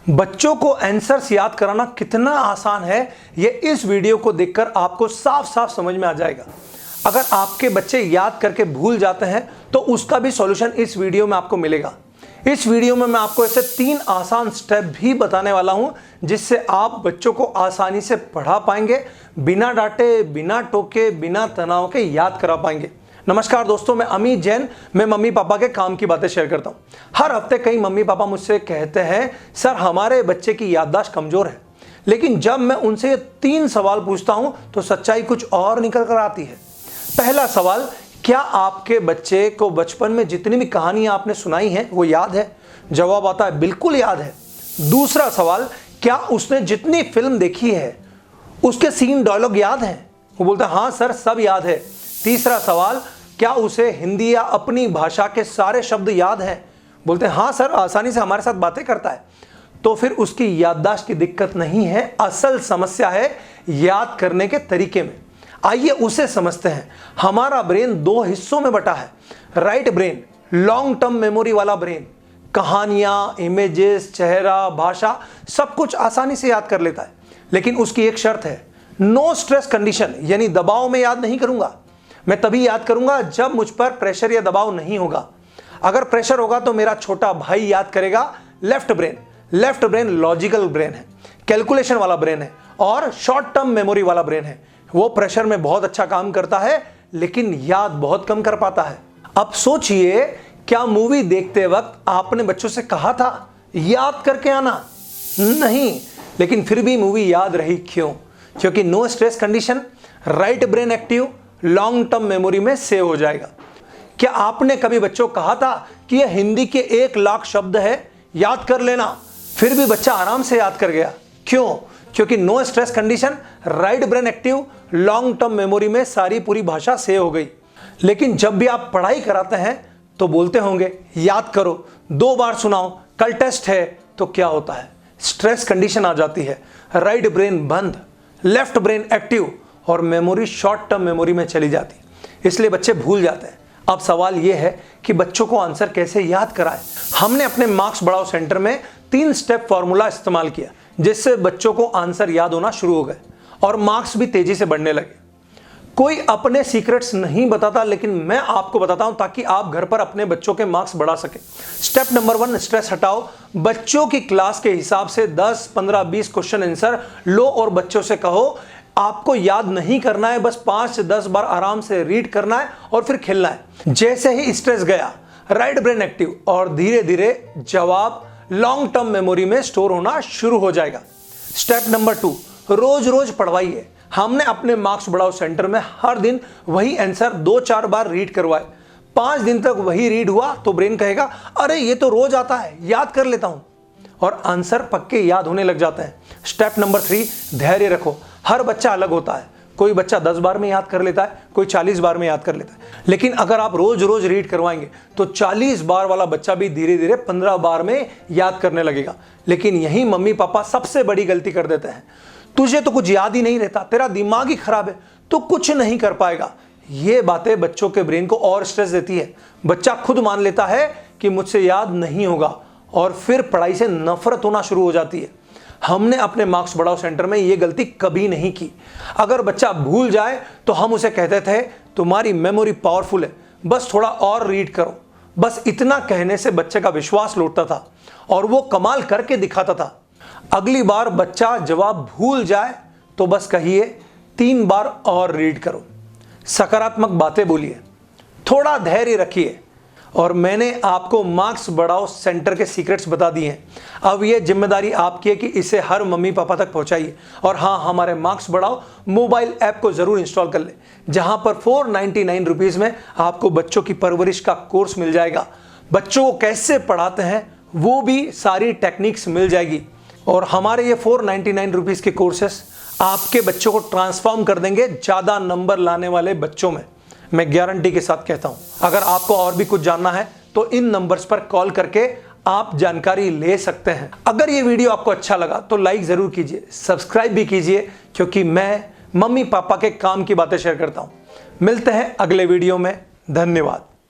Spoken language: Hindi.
बच्चों को आंसर्स याद कराना कितना आसान है, ये इस वीडियो को देखकर आपको साफ साफ समझ में आ जाएगा। अगर आपके बच्चे याद करके भूल जाते हैं तो उसका भी सॉल्यूशन इस वीडियो में आपको मिलेगा। इस वीडियो में मैं आपको ऐसे 3 आसान स्टेप भी बताने वाला हूं जिससे आप बच्चों को आसानी से पढ़ा पाएंगे, बिना डांटे, बिना टोके, बिना तनाव के याद करा पाएंगे। नमस्कार दोस्तों, मैं अमित जैन। मैं मम्मी पापा के काम की बातें शेयर करता हूं। हर हफ्ते कई मम्मी पापा मुझसे कहते हैं, सर हमारे बच्चे की याददाश्त कमजोर है। लेकिन जब मैं उनसे ये 3 सवाल पूछता हूं तो सच्चाई कुछ और निकल कर आती है। पहला सवाल, क्या आपके बच्चे को बचपन में जितनी भी कहानियां आपने सुनाई हैं वो याद है? जवाब आता है, बिल्कुल याद है। दूसरा सवाल, क्या उसने जितनी फिल्म देखी है उसके सीन डायलॉग याद हैं? वो बोलता है, हाँ सर सब याद है। तीसरा सवाल, क्या उसे हिंदी या अपनी भाषा के सारे शब्द याद हैं? बोलते हैं, हाँ सर आसानी से हमारे साथ बातें करता है। तो फिर उसकी याददाश्त की दिक्कत नहीं है, असल समस्या है याद करने के तरीके में। आइए उसे समझते हैं। हमारा ब्रेन 2 हिस्सों में बटा है। Right brain long term memory वाला ब्रेन, कहानियां, इमेजेस, चेहरा, भाषा सब कुछ आसानी से याद कर लेता है। लेकिन उसकी एक शर्त है, नो स्ट्रेस कंडीशन, यानी दबाव में याद नहीं करूंगा। मैं तभी याद करूंगा जब मुझ पर प्रेशर या दबाव नहीं होगा। अगर प्रेशर होगा तो मेरा छोटा भाई याद करेगा। लेफ्ट ब्रेन लॉजिकल ब्रेन है, कैलकुलेशन वाला ब्रेन है और शॉर्ट टर्म मेमोरी वाला ब्रेन है। वो प्रेशर में बहुत अच्छा काम करता है लेकिन याद बहुत कम कर पाता है। अब सोचिए, क्या मूवी देखते वक्त आपने बच्चों से कहा था याद करके आना? नहीं, लेकिन फिर भी मूवी याद रही। क्यों? क्योंकि no stress condition, right brain active, long term memory में सेव हो जाएगा। क्या आपने कभी बच्चों को कहा था कि यह हिंदी के 1 लाख शब्द है, याद कर लेना? फिर भी बच्चा आराम से याद कर गया। क्यों? क्योंकि no stress condition, right brain active, long term memory में सारी पूरी भाषा सेव हो गई। लेकिन जब भी आप पढ़ाई कराते हैं तो बोलते होंगे याद करो, 2 बार सुनाओ, कल टेस्ट है, तो क्या होता है? स्ट्रेस कंडीशन आ जाती है, राइट ब्रेन बंद, लेफ्ट ब्रेन एक्टिव और मेमोरी शॉर्ट टर्म मेमोरी में चली जाती है। इसलिए बच्चे भूल जाते हैं। अब सवाल यह है कि बच्चों को आंसर कैसे याद कराएं। हमने अपने मार्क्स बढ़ाओ सेंटर में 3 स्टेप फॉर्मूला इस्तेमाल किया जिससे बच्चों को आंसर याद होना शुरू हो गए और मार्क्स भी तेजी से बढ़ने लगे। कोई अपने सीक्रेट्स नहीं बताता, लेकिन मैं आपको बताता हूं ताकि आप घर पर अपने बच्चों के मार्क्स बढ़ा सकें। स्टेप नंबर 1, स्ट्रेस हटाओ। बच्चों की क्लास के हिसाब से 10, 15, 20 क्वेश्चन आंसर लो और बच्चों से कहो आपको याद नहीं करना है, बस 5 से 10 बार आराम से रीड करना है और फिर खेलना है। जैसे ही स्ट्रेस गया, राइट ब्रेन एक्टिव और धीरे धीरे जवाब लॉन्ग टर्म मेमोरी में स्टोर होना शुरू हो जाएगा। स्टेप नंबर 2, रोज रोज पढ़वाइए। हमने अपने मार्क्स बढ़ाओ सेंटर में हर दिन वही आंसर 2-4 बार रीड करवाए। 5 दिन तक वही रीड हुआ तो ब्रेन कहेगा, अरे ये तो रोज आता है, याद कर लेता हूं, और आंसर पक्के याद होने लग जाते हैं। स्टेप नंबर 3, धैर्य रखो। हर बच्चा अलग होता है, कोई बच्चा 10 बार में याद कर लेता है, कोई 40 बार में याद कर लेता है। लेकिन अगर आप रोज रोज रीड करवाएंगे तो 40 बार वाला बच्चा भी धीरे धीरे 15 बार में याद करने लगेगा। लेकिन यही मम्मी पापा सबसे बड़ी गलती कर देते हैं, तुझे तो कुछ याद ही नहीं रहता, तेरा दिमाग ही खराब है, तो कुछ नहीं कर पाएगा। ये बातें बच्चों के ब्रेन को और स्ट्रेस देती है। बच्चा खुद मान लेता है कि मुझसे याद नहीं होगा और फिर पढ़ाई से नफरत होना शुरू हो जाती है। हमने अपने मार्क्स बढ़ाओ सेंटर में ये गलती कभी नहीं की। अगर बच्चा भूल जाए तो हम उसे कहते थे, तुम्हारी मेमोरी पावरफुल है, बस थोड़ा और रीड करो। बस इतना कहने से बच्चे का विश्वास लौटता था और वो कमाल करके दिखाता था। अगली बार बच्चा जवाब भूल जाए तो बस कहिए 3 बार और रीड करो। सकारात्मक बातें बोलिए, थोड़ा धैर्य रखिए। और मैंने आपको मार्क्स बढ़ाओ सेंटर के सीक्रेट्स बता दिए हैं। अब ये जिम्मेदारी आपकी है कि इसे हर मम्मी पापा तक पहुंचाइए। और हाँ, हमारे मार्क्स बढ़ाओ मोबाइल ऐप को जरूर इंस्टॉल कर ले, जहां पर 499 रुपीज में आपको बच्चों की परवरिश का कोर्स मिल जाएगा। बच्चों को कैसे पढ़ाते हैं वो भी सारी टेक्निक्स मिल जाएगी। और हमारे ये 499 रुपीज के कोर्सेस आपके बच्चों को ट्रांसफॉर्म कर देंगे ज्यादा नंबर लाने वाले बच्चों में। मैं गारंटी के साथ कहता हूं। अगर आपको और भी कुछ जानना है तो इन नंबर्स पर कॉल करके आप जानकारी ले सकते हैं। अगर ये वीडियो आपको अच्छा लगा तो लाइक जरूर कीजिए, सब्सक्राइब भी कीजिए, क्योंकि मैं मम्मी पापा के काम की बातें शेयर करता हूं। मिलते हैं अगले वीडियो में। धन्यवाद।